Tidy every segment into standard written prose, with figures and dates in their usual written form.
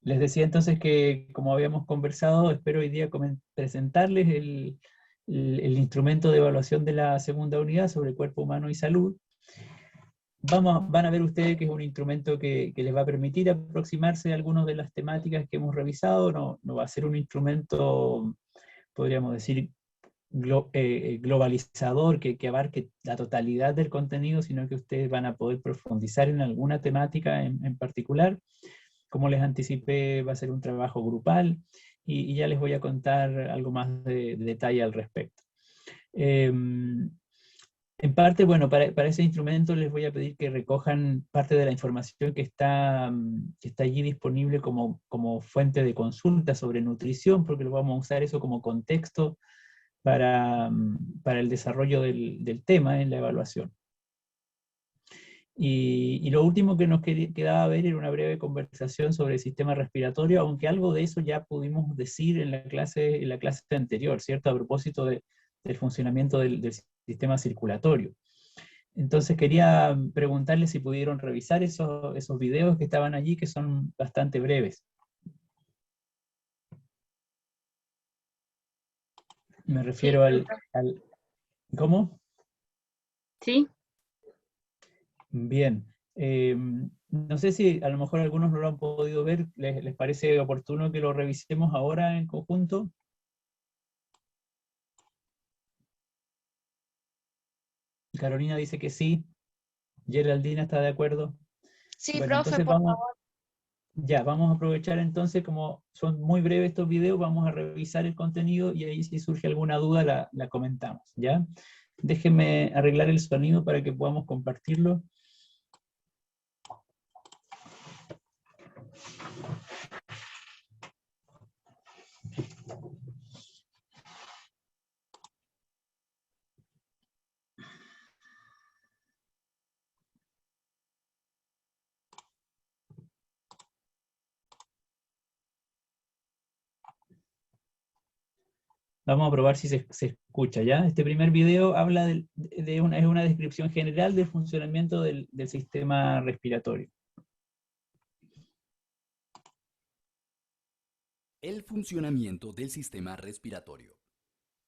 Les decía entonces que, como habíamos conversado, espero hoy día presentarles el instrumento de evaluación de la segunda unidad sobre cuerpo humano y salud. Van a ver ustedes que es un instrumento que les va a permitir aproximarse a algunas de las temáticas que hemos revisado. No va a ser un instrumento, podríamos decir, globalizador que abarque la totalidad del contenido, sino que ustedes van a poder profundizar en alguna temática en particular. Como les anticipé, va a ser un trabajo grupal y ya les voy a contar algo más de detalle al respecto. En parte, bueno, para ese instrumento les voy a pedir que recojan parte de la información que está allí disponible como fuente de consulta sobre nutrición, porque lo vamos a usar eso como contexto para el desarrollo del tema en la evaluación. Y lo último que nos quedaba ver era una breve conversación sobre el sistema respiratorio, aunque algo de eso ya pudimos decir en la clase anterior, ¿cierto? A propósito del funcionamiento del sistema circulatorio. Entonces quería preguntarles si pudieron revisar esos videos que estaban allí, que son bastante breves. Me Sí, refiero ¿cómo? sí, Bien. No sé si a lo mejor algunos no lo han podido ver. ¿Les parece oportuno que lo revisemos ahora en conjunto? Carolina dice que sí. Geraldina está de acuerdo. sí, Bueno, profe, entonces por favor. vamos a aprovechar entonces, como son muy breves estos videos, vamos a revisar el contenido y ahí si surge alguna duda la comentamos, ¿ya? Déjenme arreglar el sonido para que podamos compartirlo. Vamos a probar si se escucha, ¿ya? Este primer video habla es una descripción general del funcionamiento del sistema respiratorio. El funcionamiento del sistema respiratorio.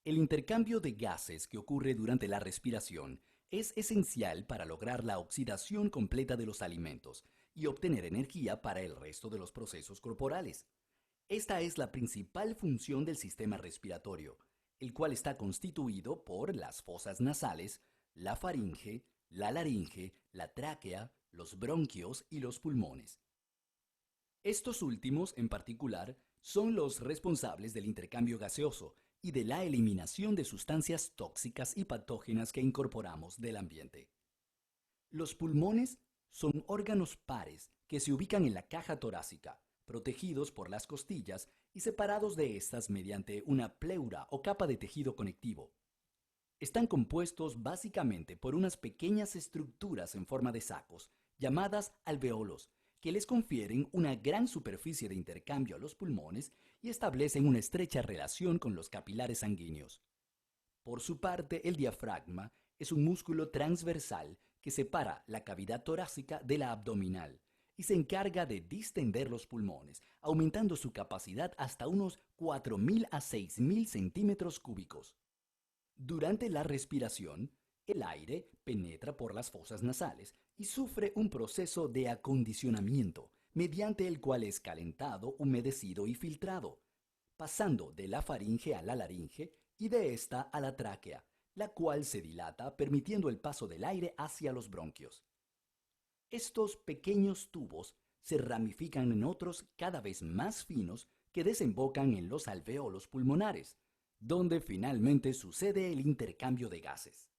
El intercambio de gases que ocurre durante la respiración es esencial para lograr la oxidación completa de los alimentos y obtener energía para el resto de los procesos corporales. Esta es la principal función del sistema respiratorio, el cual está constituido por las fosas nasales, la faringe, la laringe, la tráquea, los bronquios y los pulmones. Estos últimos, en particular, son los responsables del intercambio gaseoso y de la eliminación de sustancias tóxicas y patógenas que incorporamos del ambiente. Los pulmones son órganos pares que se ubican en la caja torácica, protegidos por las costillas y separados de estas mediante una pleura o capa de tejido conectivo. Están compuestos básicamente por unas pequeñas estructuras en forma de sacos, llamadas alveolos, que les confieren una gran superficie de intercambio a los pulmones y establecen una estrecha relación con los capilares sanguíneos. Por su parte, el diafragma es un músculo transversal que separa la cavidad torácica de la abdominal y se encarga de distender los pulmones, aumentando su capacidad hasta unos 4.000 a 6.000 centímetros cúbicos. Durante la respiración, el aire penetra por las fosas nasales y sufre un proceso de acondicionamiento, mediante el cual es calentado, humedecido y filtrado, pasando de la faringe a la laringe y de esta a la tráquea, la cual se dilata permitiendo el paso del aire hacia los bronquios. Estos pequeños tubos se ramifican en otros cada vez más finos que desembocan en los alvéolos pulmonares, donde finalmente sucede el intercambio de gases.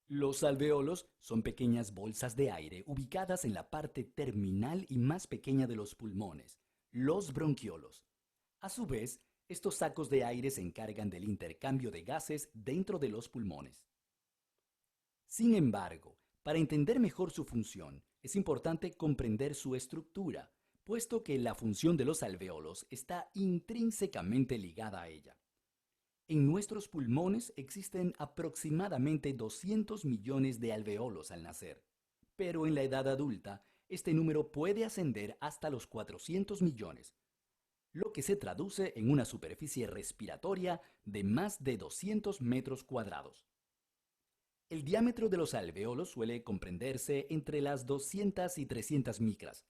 Los alvéolos son pequeñas bolsas de aire ubicadas en la parte terminal y más pequeña de los pulmones, los bronquiolos. A su vez, estos sacos de aire se encargan del intercambio de gases dentro de los pulmones. Sin embargo, para entender mejor su función, es importante comprender su estructura, puesto que la función de los alvéolos está intrínsecamente ligada a ella. En nuestros pulmones existen aproximadamente 200 millones de alvéolos al nacer, pero en la edad adulta, Este número puede ascender hasta los 400 millones, lo que se traduce en una superficie respiratoria de más de 200 metros cuadrados. El diámetro de los alvéolos suele comprenderse entre las 200 y 300 micras,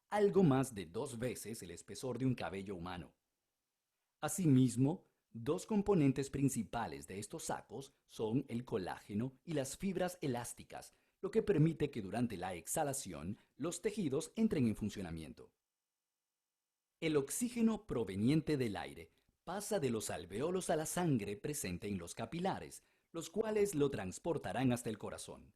algo más de 2 veces el espesor de un cabello humano. Asimismo, dos componentes principales de estos sacos son el colágeno y las fibras elásticas, lo que permite que durante la exhalación los tejidos entren en funcionamiento. El oxígeno proveniente del aire pasa de los alvéolos a la sangre presente en los capilares, los cuales lo transportarán hasta el corazón.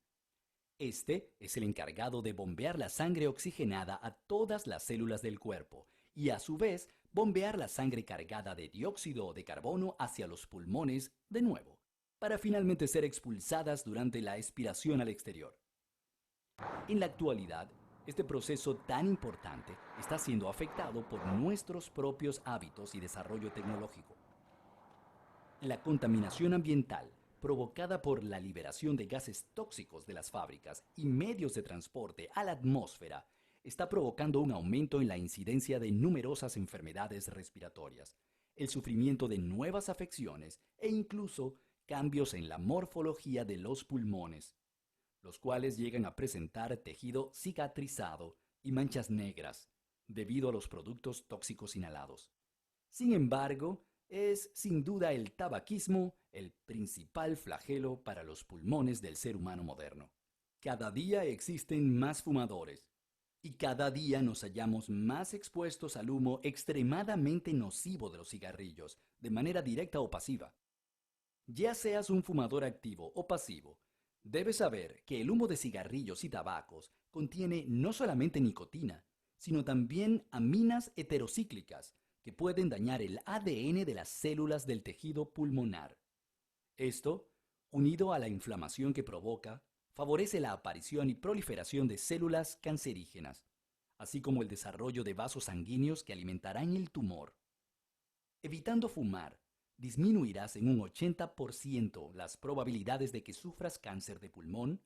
Este es el encargado de bombear la sangre oxigenada a todas las células del cuerpo y a su vez bombear la sangre cargada de dióxido de carbono hacia los pulmones de nuevo, para finalmente ser expulsadas durante la expiración al exterior. En la actualidad, este proceso tan importante está siendo afectado por nuestros propios hábitos y desarrollo tecnológico. La contaminación ambiental provocada por la liberación de gases tóxicos de las fábricas y medios de transporte a la atmósfera está provocando un aumento en la incidencia de numerosas enfermedades respiratorias, el sufrimiento de nuevas afecciones e incluso cambios en la morfología de los pulmones, los cuales llegan a presentar tejido cicatrizado y manchas negras debido a los productos tóxicos inhalados. Sin embargo, es sin duda el tabaquismo el principal flagelo para los pulmones del ser humano moderno. Cada día existen más fumadores y cada día nos hallamos más expuestos al humo extremadamente nocivo de los cigarrillos, de manera directa o pasiva. Ya seas un fumador activo o pasivo, debes saber que el humo de cigarrillos y tabacos contiene no solamente nicotina, sino también aminas heterocíclicas que pueden dañar el ADN de las células del tejido pulmonar. Esto, unido a la inflamación que provoca, favorece la aparición y proliferación de células cancerígenas, así como el desarrollo de vasos sanguíneos que alimentarán el tumor. Evitando fumar, disminuirás en un 80% las probabilidades de que sufras cáncer de pulmón,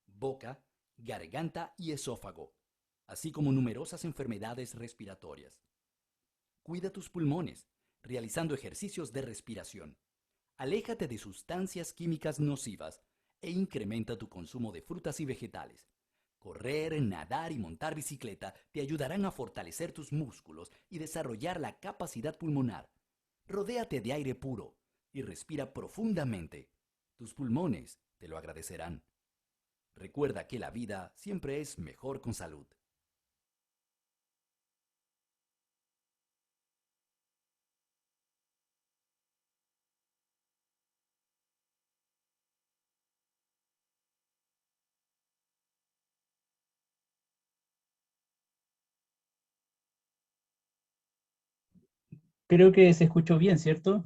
boca, garganta y esófago, así como numerosas enfermedades respiratorias. Cuida tus pulmones, realizando ejercicios de respiración. Aléjate de sustancias químicas nocivas e incrementa tu consumo de frutas y vegetales. Correr, nadar y montar bicicleta te ayudarán a fortalecer tus músculos y desarrollar la capacidad pulmonar. Rodéate de aire puro y respira profundamente. Tus pulmones te lo agradecerán. Recuerda que la vida siempre es mejor con salud. Creo que se escuchó bien, ¿cierto?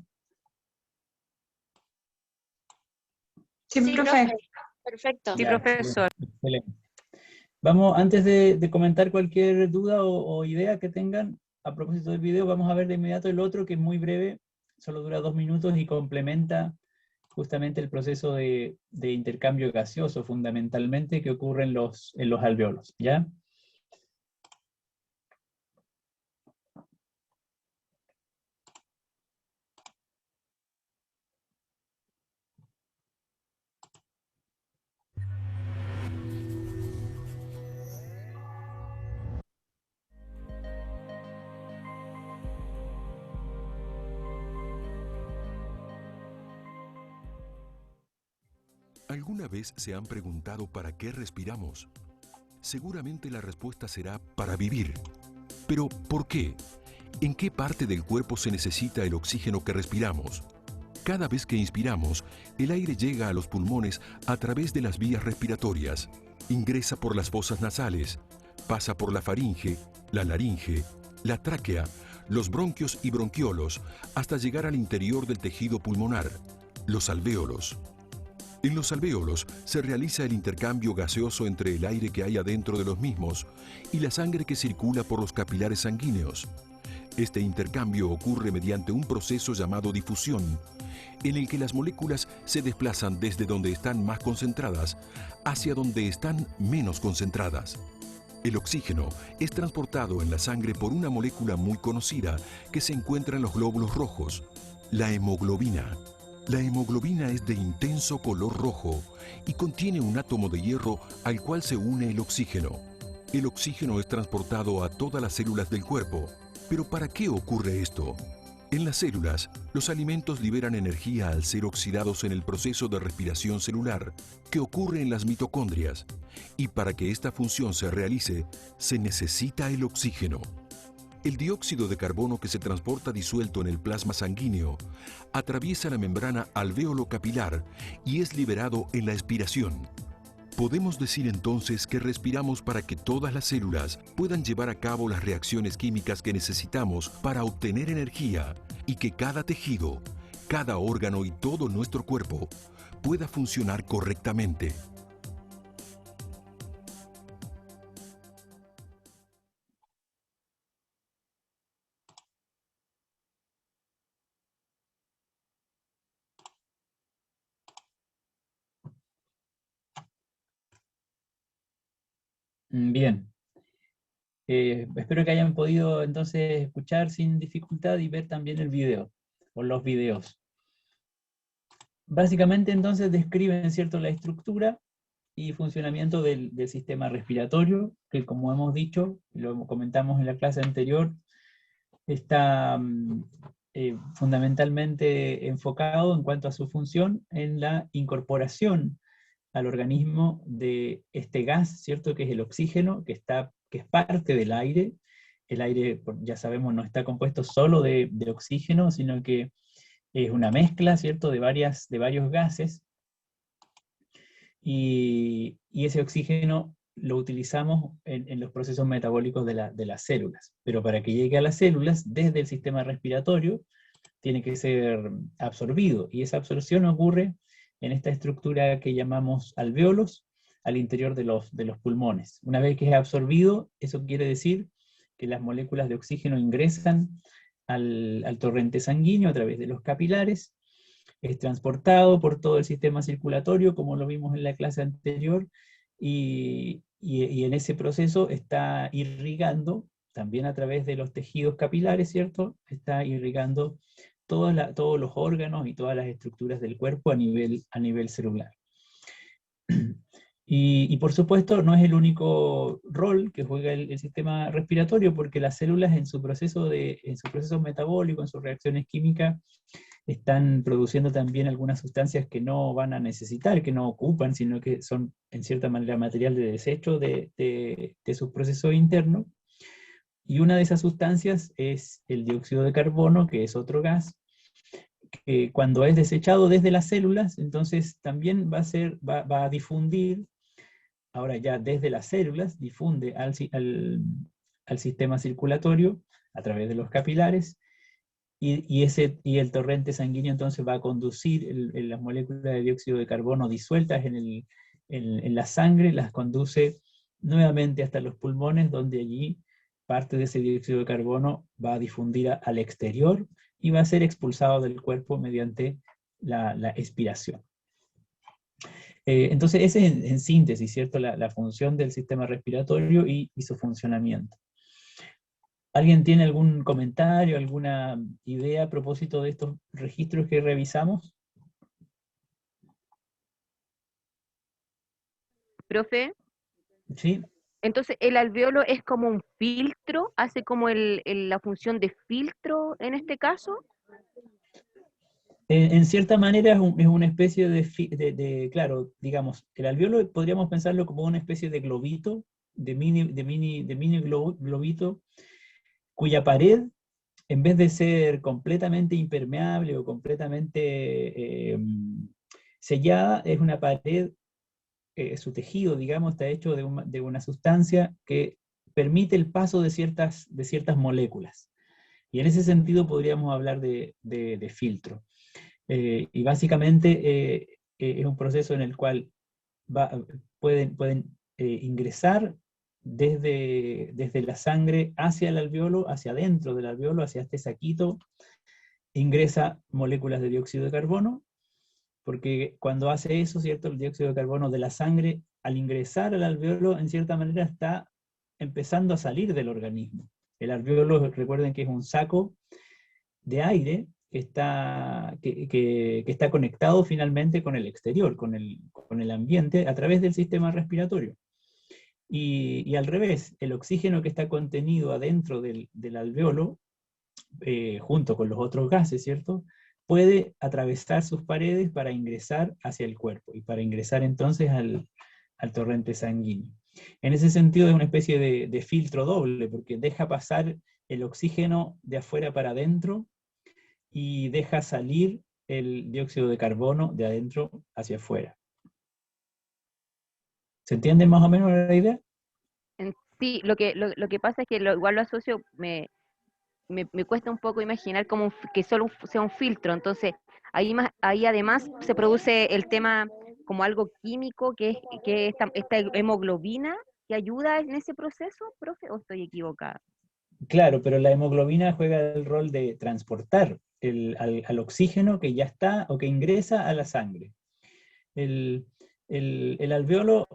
Sí, profe. Perfecto. Ya, profesor. Excelente. Vamos, antes de comentar cualquier duda o idea que tengan a propósito del video, vamos a ver de inmediato el otro, que es muy breve, solo dura 2 minutos y complementa justamente el proceso de intercambio gaseoso, fundamentalmente, que ocurre en los alvéolos, ¿ya? ¿Alguna vez se han preguntado para qué respiramos? Seguramente la respuesta será para vivir. Pero, ¿por qué? ¿En qué parte del cuerpo se necesita el oxígeno que respiramos? Cada vez que inspiramos, el aire llega a los pulmones a través de las vías respiratorias, ingresa por las fosas nasales, pasa por la faringe, la laringe, la tráquea, los bronquios y bronquiolos, hasta llegar al interior del tejido pulmonar, los alvéolos. En los alvéolos se realiza el intercambio gaseoso entre el aire que hay adentro de los mismos y la sangre que circula por los capilares sanguíneos. Este intercambio ocurre mediante un proceso llamado difusión, en el que las moléculas se desplazan desde donde están más concentradas hacia donde están menos concentradas. El oxígeno es transportado en la sangre por una molécula muy conocida que se encuentra en los glóbulos rojos, la hemoglobina. La hemoglobina es de intenso color rojo y contiene un átomo de hierro al cual se une el oxígeno. El oxígeno es transportado a todas las células del cuerpo. ¿Pero para qué ocurre esto? En las células, los alimentos liberan energía al ser oxidados en el proceso de respiración celular que ocurre en las mitocondrias. Y para que esta función se realice, se necesita el oxígeno. El dióxido de carbono que se transporta disuelto en el plasma sanguíneo atraviesa la membrana alveolo-capilar y es liberado en la expiración. Podemos decir entonces que respiramos para que todas las células puedan llevar a cabo las reacciones químicas que necesitamos para obtener energía y que cada tejido, cada órgano y todo nuestro cuerpo pueda funcionar correctamente. Bien. Espero que hayan podido entonces escuchar sin dificultad y ver también el video, o los videos. Básicamente entonces describen, ¿cierto?, la estructura y funcionamiento del sistema respiratorio, que como hemos dicho, lo comentamos en la clase anterior, está fundamentalmente enfocado en cuanto a su función en la incorporación al organismo de este gas, ¿cierto?, que es el oxígeno, que es parte del aire. El aire, ya sabemos, no está compuesto solo de oxígeno, sino que es una mezcla, ¿cierto?, de varios gases, y ese oxígeno lo utilizamos en los procesos metabólicos de las células. Pero para que llegue a las células, desde el sistema respiratorio, tiene que ser absorbido, y esa absorción ocurre en esta estructura que llamamos alvéolos, al interior de los pulmones. Una vez que es absorbido, eso quiere decir que las moléculas de oxígeno ingresan al torrente sanguíneo a través de los capilares, es transportado por todo el sistema circulatorio, como lo vimos en la clase anterior, y en ese proceso está irrigando, también a través de los tejidos capilares, ¿cierto?, está irrigando todos los órganos y todas las estructuras del cuerpo a nivel celular. Y por supuesto no es el único rol que juega el sistema respiratorio, porque las células en su proceso metabólico, en sus reacciones químicas, están produciendo también algunas sustancias que no van a necesitar, que no ocupan, sino que son en cierta manera material de desecho de sus procesos internos. Y una de esas sustancias es el dióxido de carbono, que es otro gas, que cuando es desechado desde las células, entonces también va a difundir, ahora ya desde las células, difunde al sistema circulatorio a través de los capilares, y el torrente sanguíneo entonces va a conducir las moléculas de dióxido de carbono disueltas en la sangre, las conduce nuevamente hasta los pulmones, donde allí parte de ese dióxido de carbono va a difundir al exterior y va a ser expulsado del cuerpo mediante la expiración. Entonces, esa es en síntesis, ¿cierto?, la función del sistema respiratorio y su funcionamiento. ¿Alguien tiene algún comentario, alguna idea a propósito de estos registros que revisamos? Profe. Sí. Entonces, el alveolo es como un filtro, hace como la función de filtro en este caso. En cierta manera es una especie claro, digamos, el alveolo podríamos pensarlo como una especie de globito, de mini globito, cuya pared, en vez de ser completamente impermeable o completamente sellada, es una pared, su tejido, digamos, está hecho de una sustancia que permite el paso de ciertas moléculas. Y en ese sentido podríamos hablar de filtro. Y básicamente es un proceso en el cual pueden ingresar desde la sangre hacia el alveolo, hacia adentro del alveolo, hacia este saquito, ingresa moléculas de dióxido de carbono, porque cuando hace eso, ¿cierto?, el dióxido de carbono de la sangre, al ingresar al alveolo, en cierta manera está empezando a salir del organismo. El alvéolo, recuerden que es un saco de aire que está conectado finalmente con el exterior, con el ambiente, a través del sistema respiratorio. Y al revés, el oxígeno que está contenido adentro del alvéolo, junto con los otros gases, ¿cierto?, puede atravesar sus paredes para ingresar hacia el cuerpo, y para ingresar entonces al torrente sanguíneo. En ese sentido es una especie de filtro doble, porque deja pasar el oxígeno de afuera para adentro, y deja salir el dióxido de carbono de adentro hacia afuera. ¿Se entiende más o menos la idea? Sí, lo que pasa es que igual lo asocio, me cuesta un poco imaginar como que solo sea un filtro. Entonces ahí además se produce el tema como algo químico, que es esta hemoglobina que ayuda en ese proceso, profe, ¿o estoy equivocada? Claro, pero la hemoglobina juega el rol de transportar al oxígeno que ya está o que ingresa a la sangre. El alvéolo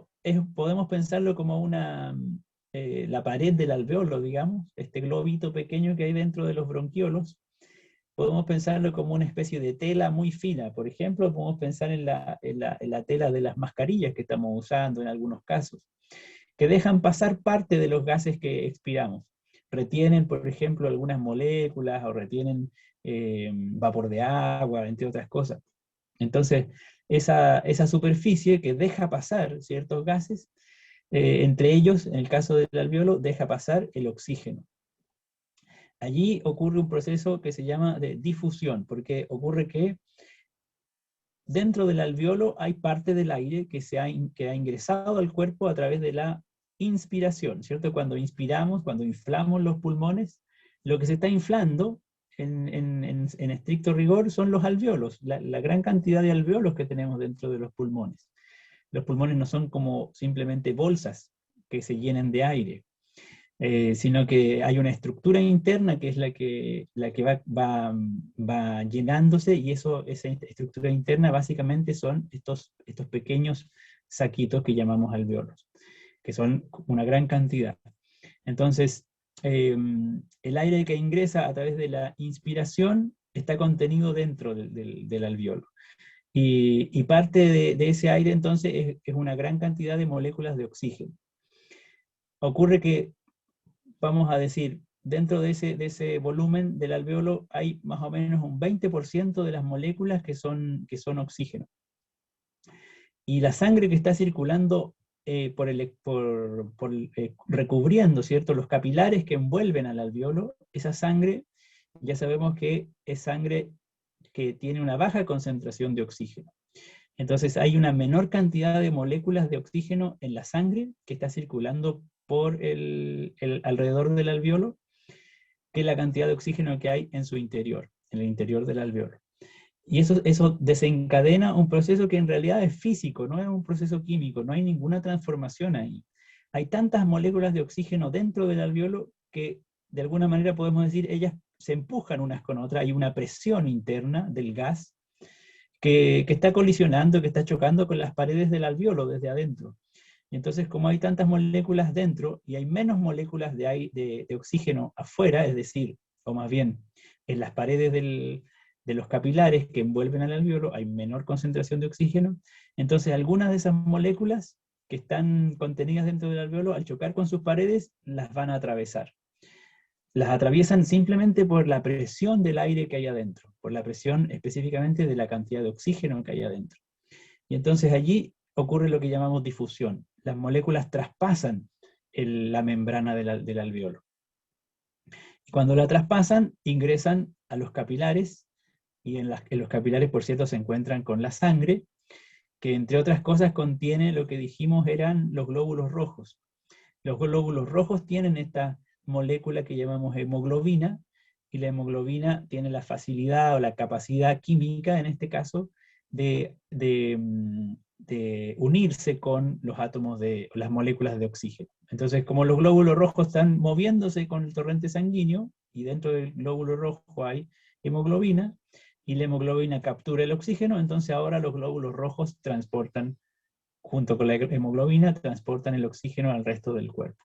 podemos pensarlo como la pared del alvéolo, digamos, este globito pequeño que hay dentro de los bronquiolos. Podemos pensarlo como una especie de tela muy fina. Por ejemplo, podemos pensar en la tela de las mascarillas que estamos usando en algunos casos, que dejan pasar parte de los gases que expiramos. Retienen, por ejemplo, algunas moléculas, o retienen vapor de agua, entre otras cosas. Entonces, esa superficie que deja pasar ciertos gases, entre ellos, en el caso del alvéolo, deja pasar el oxígeno. Allí ocurre un proceso que se llama de difusión, porque ocurre que dentro del alvéolo hay parte del aire que ha ingresado al cuerpo a través de la inspiración, ¿cierto? Cuando inspiramos, cuando inflamos los pulmones, lo que se está inflando, en estricto rigor, son los alvéolos, la gran cantidad de alvéolos que tenemos dentro de los pulmones. Los pulmones no son como simplemente bolsas que se llenen de aire, sino que hay una estructura interna que es la que va llenándose, y esa estructura interna básicamente son estos pequeños saquitos que llamamos alvéolos, que son una gran cantidad. Entonces, el aire que ingresa a través de la inspiración está contenido dentro del alvéolo. Y parte de ese aire entonces es una gran cantidad de moléculas de oxígeno. Ocurre que, vamos a decir, dentro de ese volumen del alvéolo hay más o menos un 20% de las moléculas que son oxígeno. Y la sangre que está circulando recubriendo, ¿cierto?, los capilares que envuelven al alvéolo, esa sangre ya sabemos que es sangre que tiene una baja concentración de oxígeno. Entonces hay una menor cantidad de moléculas de oxígeno en la sangre que está circulando por alrededor del alvéolo, que la cantidad de oxígeno que hay en su interior, en el interior del alvéolo. Y eso desencadena un proceso que en realidad es físico, no es un proceso químico, no hay ninguna transformación ahí. Hay tantas moléculas de oxígeno dentro del alvéolo que, de alguna manera podemos decir, ellas se empujan unas con otras, hay una presión interna del gas que está colisionando, que está chocando con las paredes del alvéolo desde adentro. Y entonces, como hay tantas moléculas dentro y hay menos moléculas de oxígeno afuera, es decir, o más bien, en las paredes de los capilares que envuelven al alvéolo hay menor concentración de oxígeno, entonces algunas de esas moléculas que están contenidas dentro del alvéolo, al chocar con sus paredes, las van a atravesar. Las atraviesan simplemente por la presión del aire que hay adentro, por la presión específicamente de la cantidad de oxígeno que hay adentro. Y entonces allí ocurre lo que llamamos difusión. Las moléculas traspasan la membrana del alvéolo. Y cuando la traspasan, ingresan a los capilares, y en los capilares, por cierto, se encuentran con la sangre, que entre otras cosas contiene lo que dijimos eran los glóbulos rojos. Los glóbulos rojos tienen esta molécula que llamamos hemoglobina, y la hemoglobina tiene la facilidad o la capacidad química, en este caso, de unirse con los átomos de las moléculas de oxígeno. Entonces, como los glóbulos rojos están moviéndose con el torrente sanguíneo, y dentro del glóbulo rojo hay hemoglobina, y la hemoglobina captura el oxígeno, entonces ahora los glóbulos rojos transportan, junto con la hemoglobina, transportan el oxígeno al resto del cuerpo.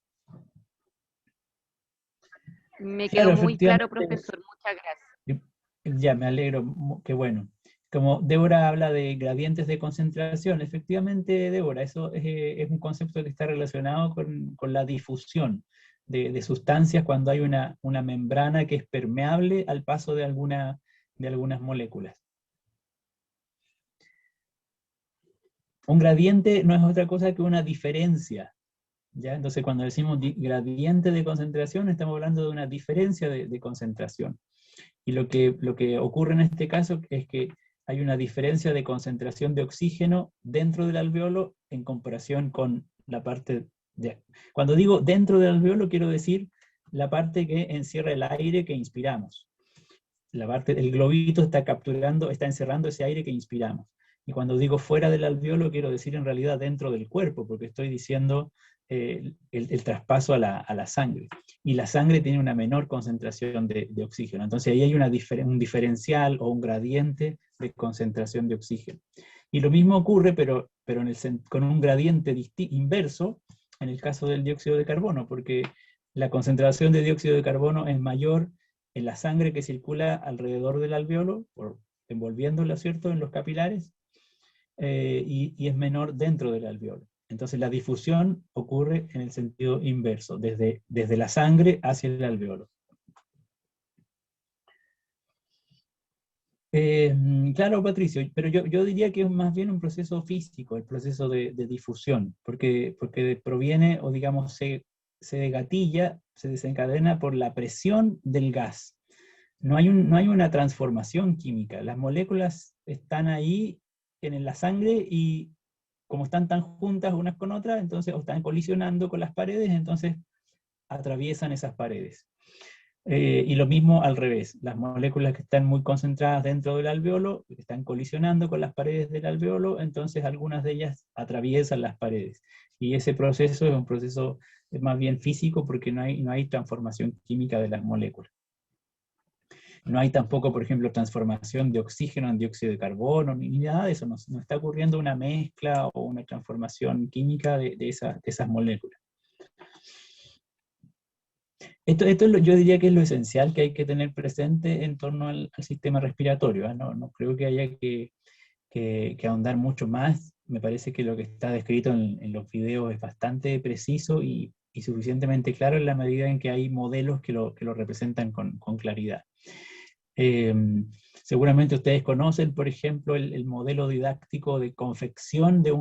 Me Claro, quedó muy claro, efectivamente. profesor. Muchas gracias. Ya, me alegro, qué bueno. Como Débora habla de gradientes de concentración, efectivamente, Débora, eso es un concepto que está relacionado con la difusión de sustancias cuando hay una membrana que es permeable al paso de algunas moléculas. Un gradiente no es otra cosa que una diferencia, ¿ya? Entonces, cuando decimos gradiente de concentración, estamos hablando de una diferencia de concentración. Y lo que ocurre en este caso es que hay una diferencia de concentración de oxígeno dentro del alveolo en comparación con la parte de... Cuando digo dentro del alveolo, quiero decir la parte que encierra el aire que inspiramos. El globito está encerrando ese aire que inspiramos. Y cuando digo fuera del alveolo, quiero decir en realidad dentro del cuerpo, porque estoy diciendo el traspaso a la sangre. Y la sangre tiene una menor concentración de oxígeno. Entonces ahí hay un diferencial o un gradiente de concentración de oxígeno. Y lo mismo ocurre, pero con un gradiente inverso, en el caso del dióxido de carbono, porque la concentración de dióxido de carbono es mayor en la sangre que circula alrededor del alveolo, envolviéndolo, ¿cierto?, en los capilares, y es menor dentro del alveolo. Entonces la difusión ocurre en el sentido inverso, desde la sangre hacia el alveolo. Claro, Patricio, pero yo diría que es más bien un proceso físico, el proceso de difusión, porque proviene, o digamos, se gatilla, se desencadena por la presión del gas. No hay una transformación química, las moléculas están ahí en la sangre y como están tan juntas unas con otras, entonces, o están colisionando con las paredes, entonces atraviesan esas paredes. Y lo mismo al revés, las moléculas que están muy concentradas dentro del alveolo están colisionando con las paredes del alveolo, entonces algunas de ellas atraviesan las paredes. Y ese proceso es un proceso más bien físico porque no hay transformación química de las moléculas. No hay tampoco, por ejemplo, transformación de oxígeno en dióxido de carbono, ni nada de eso. No está ocurriendo una mezcla o una transformación química de esas moléculas. Yo diría que es lo esencial que hay que tener presente en torno al sistema respiratorio. No creo que haya que ahondar mucho más. Me parece que lo que está descrito en los videos es bastante preciso y suficientemente claro en la medida en que hay modelos que lo representan con claridad. Seguramente ustedes conocen, por ejemplo, el modelo didáctico de confección de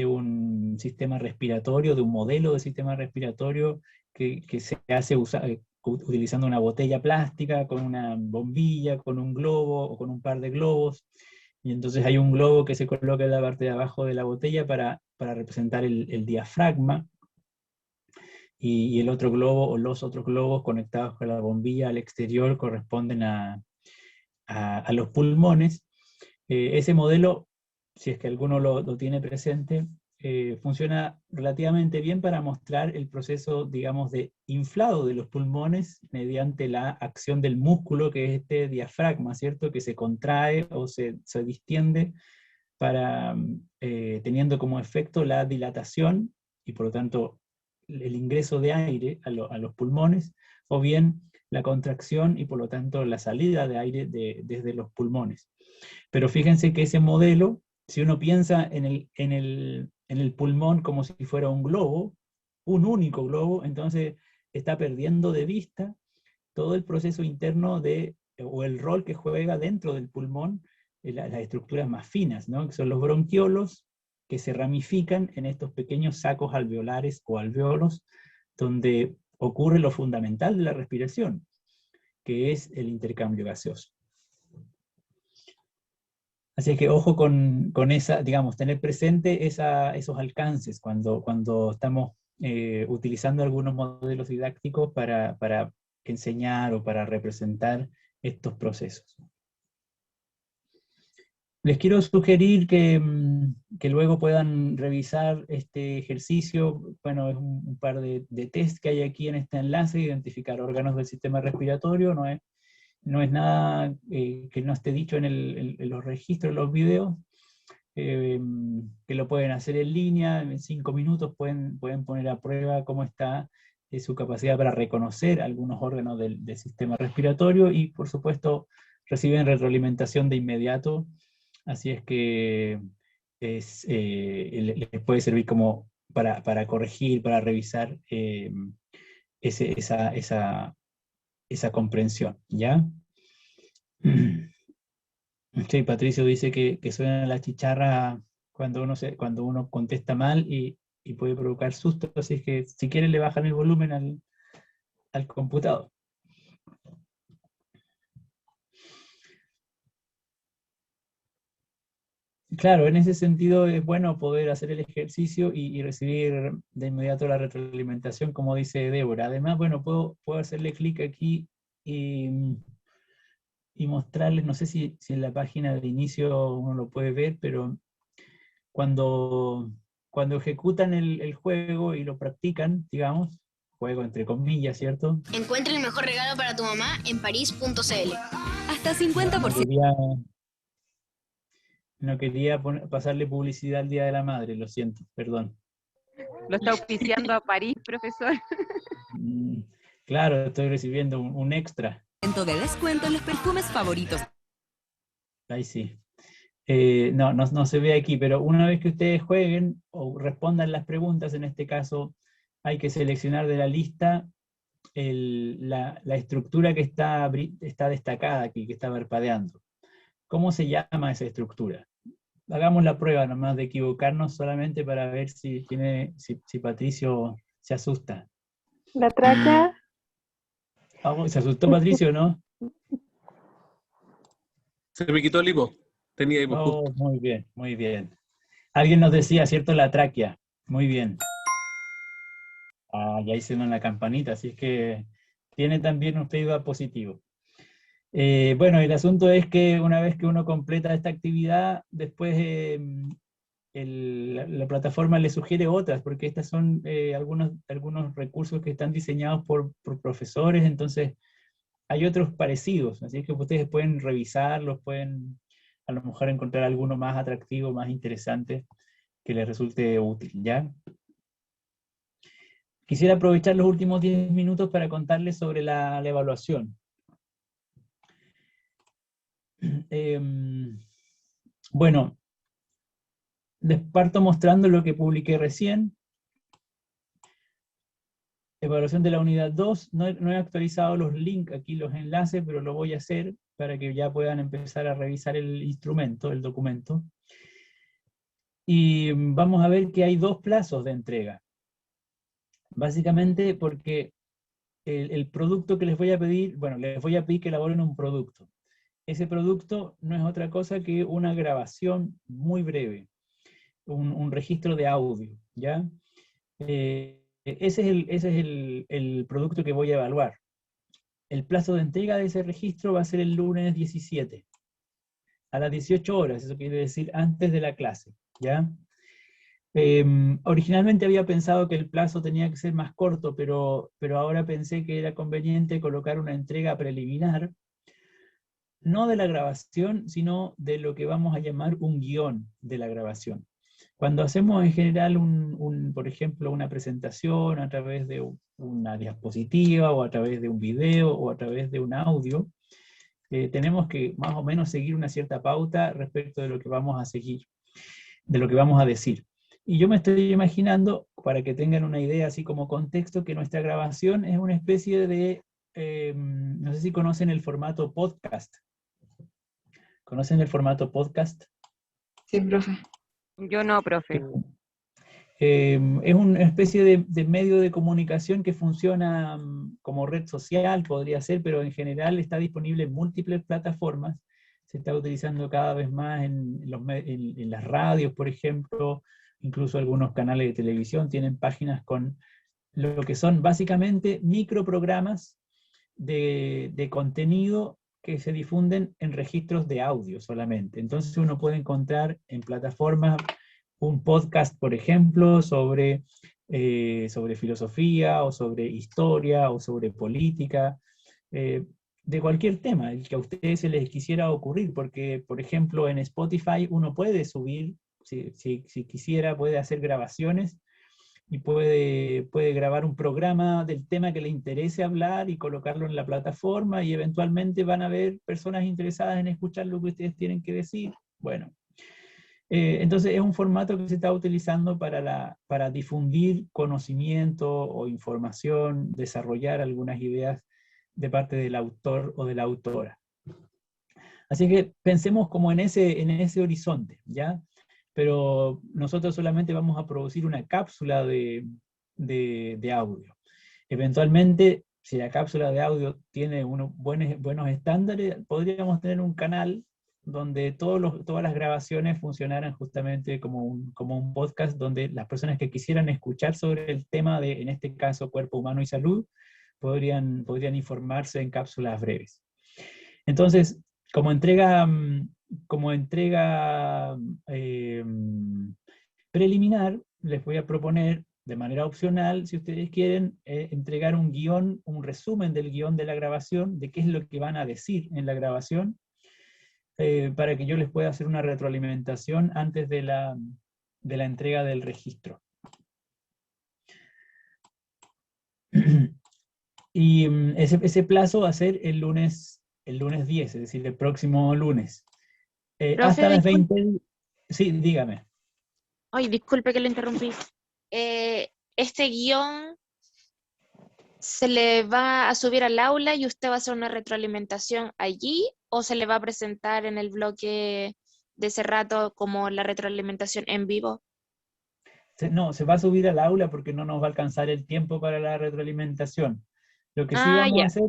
un sistema respiratorio, de un modelo de sistema respiratorio que se hace utilizando una botella plástica, con una bombilla, con un globo o con un par de globos. Y entonces hay un globo que se coloca en la parte de abajo de la botella para representar el diafragma, y el otro globo o los otros globos conectados con la bombilla al exterior corresponden a los pulmones. Ese modelo, si es que alguno lo tiene presente, funciona relativamente bien para mostrar el proceso, digamos, de inflado de los pulmones mediante la acción del músculo, que es este diafragma, ¿cierto?, que se contrae o se distiende teniendo como efecto la dilatación y por lo tanto el ingreso de aire a los pulmones, o bien la contracción y por lo tanto la salida de aire desde los pulmones. Pero fíjense que ese modelo, si uno piensa en el pulmón como si fuera un globo, un único globo, entonces está perdiendo de vista todo el proceso interno o el rol que juega dentro del pulmón las estructuras más finas, ¿no?, que son los bronquiolos, que se ramifican en estos pequeños sacos alveolares o alveolos, donde ocurre lo fundamental de la respiración, que es el intercambio gaseoso. Así que ojo con esa, digamos, tener presente esos alcances cuando estamos utilizando algunos modelos didácticos para enseñar o para representar estos procesos. Les quiero sugerir que luego puedan revisar este ejercicio. Bueno, es un par de test que hay aquí en este enlace: identificar órganos del sistema respiratorio. No es nada que no esté dicho en los registros, los videos, que lo pueden hacer en línea. En 5 minutos pueden poner a prueba cómo está su capacidad para reconocer algunos órganos del sistema respiratorio y, por supuesto, reciben retroalimentación de inmediato, así es que les puede servir como para corregir, para revisar esa comprensión, ¿ya? Sí, Patricio dice que suena la chicharra cuando uno contesta mal y puede provocar susto, así es que si quieren le bajan el volumen al computador. Claro, en ese sentido es bueno poder hacer el ejercicio y recibir de inmediato la retroalimentación, como dice Débora. Además, bueno, puedo hacerle clic aquí y mostrarles, no sé si en la página de inicio uno lo puede ver, pero cuando ejecutan el juego y lo practican, digamos, juego entre comillas, ¿cierto? Encuentra el mejor regalo para tu mamá en paris.cl. Hasta 50%. No quería pasarle publicidad al Día de la Madre, lo siento, perdón. Lo está auspiciando a París, profesor. Claro, estoy recibiendo un extra. De descuento en los perfumes favoritos. Ahí sí. No se ve aquí, pero una vez que ustedes jueguen o respondan las preguntas, en este caso hay que seleccionar de la lista la estructura que está destacada aquí, que está parpadeando. ¿Cómo se llama esa estructura? Hagamos la prueba nomás de equivocarnos solamente para ver si Patricio se asusta. La tráquea. ¿Se asustó Patricio, no? Se me quitó el hipo. Tenía hipo justo. Muy bien, muy bien. Alguien nos decía, ¿cierto? La tráquea. Muy bien. Ya hicieron la campanita, así es que tiene también un feedback positivo. Bueno, el asunto es que una vez que uno completa esta actividad, después la plataforma le sugiere otras, porque estas son algunos recursos que están diseñados por profesores, entonces hay otros parecidos, así que ustedes pueden revisarlos, pueden a lo mejor encontrar alguno más atractivo, más interesante, que les resulte útil, ¿ya? Quisiera aprovechar los últimos 10 minutos para contarles sobre la evaluación. Bueno, les parto mostrando lo que publiqué recién. Evaluación de la unidad 2. No he actualizado los links, aquí los enlaces, pero lo voy a hacer para que ya puedan empezar a revisar el instrumento, el documento. Y vamos a ver que hay dos plazos de entrega. Básicamente porque el producto que les voy a pedir, bueno, les voy a pedir que elaboren un producto. Ese producto no es otra cosa que una grabación muy breve, un registro de audio, ¿ya? Ese es el producto que voy a evaluar. El plazo de entrega de ese registro va a ser el lunes 17, a las 18 horas, eso quiere decir antes de la clase, ¿ya? Originalmente había pensado que el plazo tenía que ser más corto, pero ahora pensé que era conveniente colocar una entrega preliminar, no de la grabación, sino de lo que vamos a llamar un guión de la grabación. Cuando hacemos en general, por ejemplo, una presentación a través de una diapositiva, o a través de un video, o a través de un audio, tenemos que más o menos seguir una cierta pauta respecto de lo que vamos a seguir, de lo que vamos a decir. Y yo me estoy imaginando, para que tengan una idea así como contexto, que nuestra grabación es una especie de, no sé si conocen el formato podcast. ¿Conocen el formato podcast? Sí, profe. Yo no, profe. Es una especie de medio de comunicación que funciona como red social, podría ser, pero en general está disponible en múltiples plataformas. Se está utilizando cada vez más en las radios, por ejemplo. Incluso algunos canales de televisión tienen páginas con lo que son básicamente microprogramas de contenido que se difunden en registros de audio solamente. Entonces uno puede encontrar en plataformas un podcast, por ejemplo, sobre filosofía, o sobre historia, o sobre política, de cualquier tema, el que a ustedes se les quisiera ocurrir, porque, por ejemplo, en Spotify uno puede subir, si quisiera, puede hacer grabaciones y puede grabar un programa del tema que le interese hablar y colocarlo en la plataforma, y eventualmente van a haber personas interesadas en escuchar lo que ustedes tienen que decir. Bueno, entonces es un formato que se está utilizando para difundir conocimiento o información, desarrollar algunas ideas de parte del autor o de la autora. Así que pensemos como en ese horizonte, ¿ya? Pero nosotros solamente vamos a producir una cápsula de audio. Eventualmente, si la cápsula de audio tiene unos buenos estándares, podríamos tener un canal donde todas las grabaciones funcionaran justamente como un podcast, donde las personas que quisieran escuchar sobre el tema de, en este caso, cuerpo humano y salud, podrían informarse en cápsulas breves. Entonces, como entrega preliminar, les voy a proponer, de manera opcional, si ustedes quieren, entregar un guión, un resumen del guión de la grabación, de qué es lo que van a decir en la grabación, para que yo les pueda hacer una retroalimentación antes de la entrega del registro. Y ese plazo va a ser el lunes 10, es decir, el próximo lunes. Hasta las 20... Sí, dígame. Ay, disculpe que le interrumpí. Este guión se le va a subir al aula y usted va a hacer una retroalimentación allí, o se le va a presentar en el bloque de ese rato como la retroalimentación en vivo. No, se va a subir al aula porque no nos va a alcanzar el tiempo para la retroalimentación. Lo que sí vamos a hacer,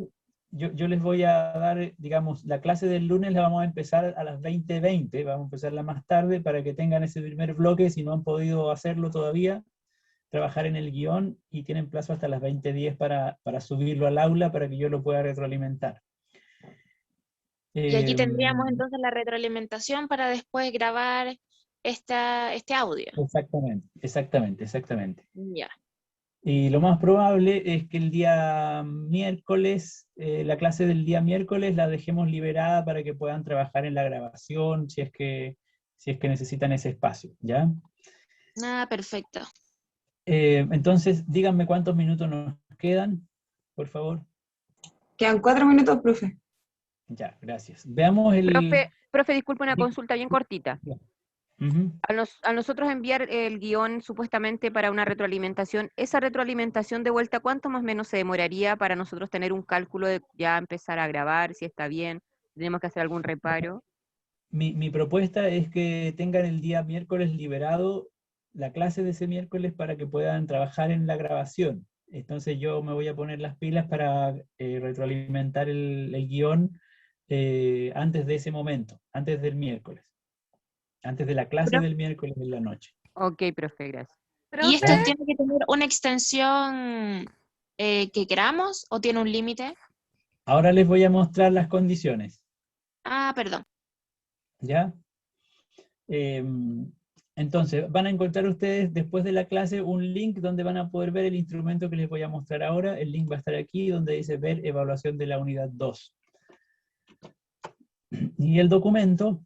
yo les voy a dar, digamos, la clase del lunes la vamos a empezar a las 20:20, vamos a empezarla más tarde para que tengan ese primer bloque, si no han podido hacerlo todavía, trabajar en el guión, y tienen plazo hasta las 20:10 para subirlo al aula para que yo lo pueda retroalimentar. Y aquí tendríamos entonces la retroalimentación para después grabar este audio. Exactamente. Ya. Y lo más probable es que el día miércoles, la clase del día miércoles la dejemos liberada para que puedan trabajar en la grabación, si es que necesitan ese espacio, ¿ya? Ah, perfecto. Entonces, díganme cuántos minutos nos quedan, por favor. Quedan 4 minutos, profe. Ya, gracias. Veamos Profe, disculpe, una consulta bien cortita. Uh-huh. Al nosotros enviar el guión supuestamente para una retroalimentación, ¿esa retroalimentación de vuelta cuánto más o menos se demoraría para nosotros tener un cálculo de ya empezar a grabar, si está bien, tenemos que hacer algún reparo? Mi propuesta es que tengan el día miércoles liberado la clase de ese miércoles para que puedan trabajar en la grabación. Entonces yo me voy a poner las pilas para retroalimentar el guión antes de ese momento, antes del miércoles. Antes de la clase del miércoles en la noche. Ok, profe, gracias. ¿Y esto tiene que tener una extensión que queramos o tiene un límite? Ahora les voy a mostrar las condiciones. Ah, perdón. ¿Ya? Entonces, van a encontrar ustedes después de la clase un link donde van a poder ver el instrumento que les voy a mostrar ahora. El link va a estar aquí donde dice ver evaluación de la unidad 2. Y el documento...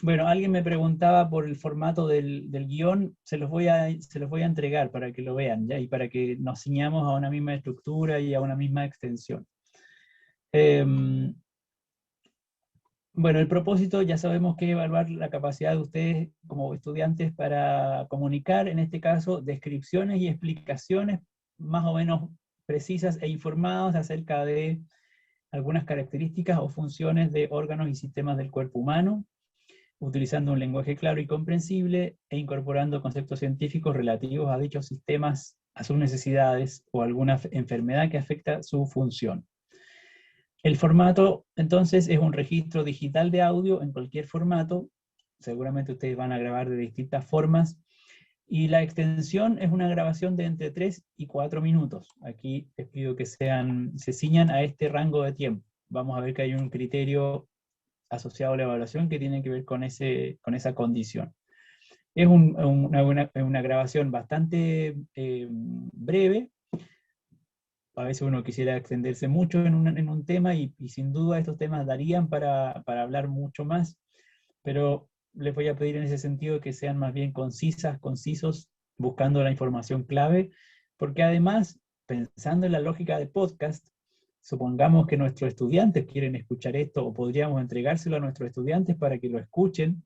bueno, alguien me preguntaba por el formato del guión, se los voy a entregar para que lo vean, ¿ya? Y para que nos ciñamos a una misma estructura y a una misma extensión. Bueno, el propósito ya sabemos que es evaluar la capacidad de ustedes como estudiantes para comunicar, en este caso, descripciones y explicaciones más o menos precisas e informadas acerca de algunas características o funciones de órganos y sistemas del cuerpo humano, utilizando un lenguaje claro y comprensible e incorporando conceptos científicos relativos a dichos sistemas, a sus necesidades o alguna enfermedad que afecta su función. El formato, entonces, es un registro digital de audio en cualquier formato. Seguramente ustedes van a grabar de distintas formas. Y la extensión es una grabación de entre 3 y 4 minutos. Aquí les pido que se ciñan a este rango de tiempo. Vamos a ver que hay un criterio asociado a la evaluación que tiene que ver con esa condición. Es una grabación bastante breve. A veces uno quisiera extenderse mucho en un tema y sin duda estos temas darían para hablar mucho más, pero les voy a pedir en ese sentido que sean más bien concisas, concisos, buscando la información clave, porque además, pensando en la lógica de podcast, supongamos que nuestros estudiantes quieren escuchar esto, o podríamos entregárselo a nuestros estudiantes para que lo escuchen.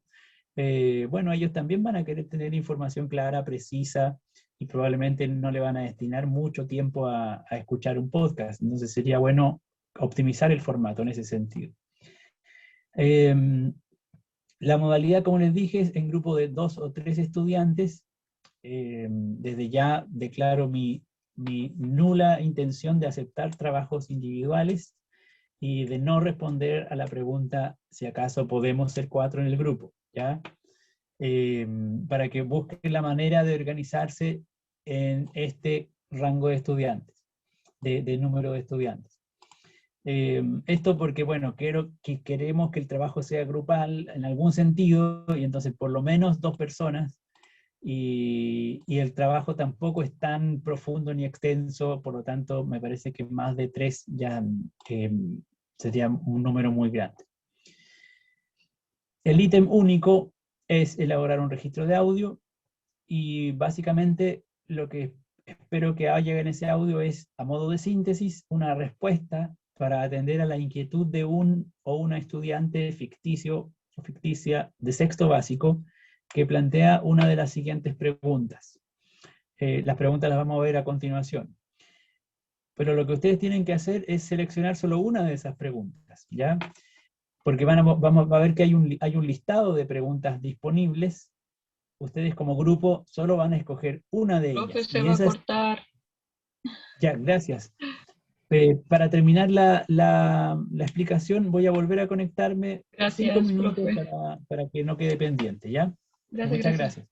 Bueno, ellos también van a querer tener información clara, precisa, y probablemente no le van a destinar mucho tiempo a escuchar un podcast. Entonces sería bueno optimizar el formato en ese sentido. La modalidad, como les dije, es en grupo de 2 o 3 estudiantes. Desde ya declaro mi nula intención de aceptar trabajos individuales y de no responder a la pregunta si acaso podemos ser 4 en el grupo, ¿ya? Para que busquen la manera de organizarse en este rango de estudiantes, de número de estudiantes. Esto porque, bueno, queremos que el trabajo sea grupal en algún sentido, y entonces por lo menos 2 personas, y el trabajo tampoco es tan profundo ni extenso, por lo tanto me parece que más de 3 ya sería un número muy grande. El ítem único es elaborar un registro de audio, y básicamente lo que espero que haya en ese audio es, a modo de síntesis, una respuesta para atender a la inquietud de un o una estudiante ficticio o ficticia de sexto básico, que plantea una de las siguientes preguntas. Las preguntas las vamos a ver a continuación. Pero lo que ustedes tienen que hacer es seleccionar solo una de esas preguntas, ¿ya? Porque vamos a ver que hay un listado de preguntas disponibles. Ustedes como grupo solo van a escoger una de ellas. Profe, se va a cortar. Ya, gracias. Para terminar la explicación, voy a volver a conectarme. Gracias, 5 minutos profe. para que no quede pendiente, ¿ya? Muchas gracias.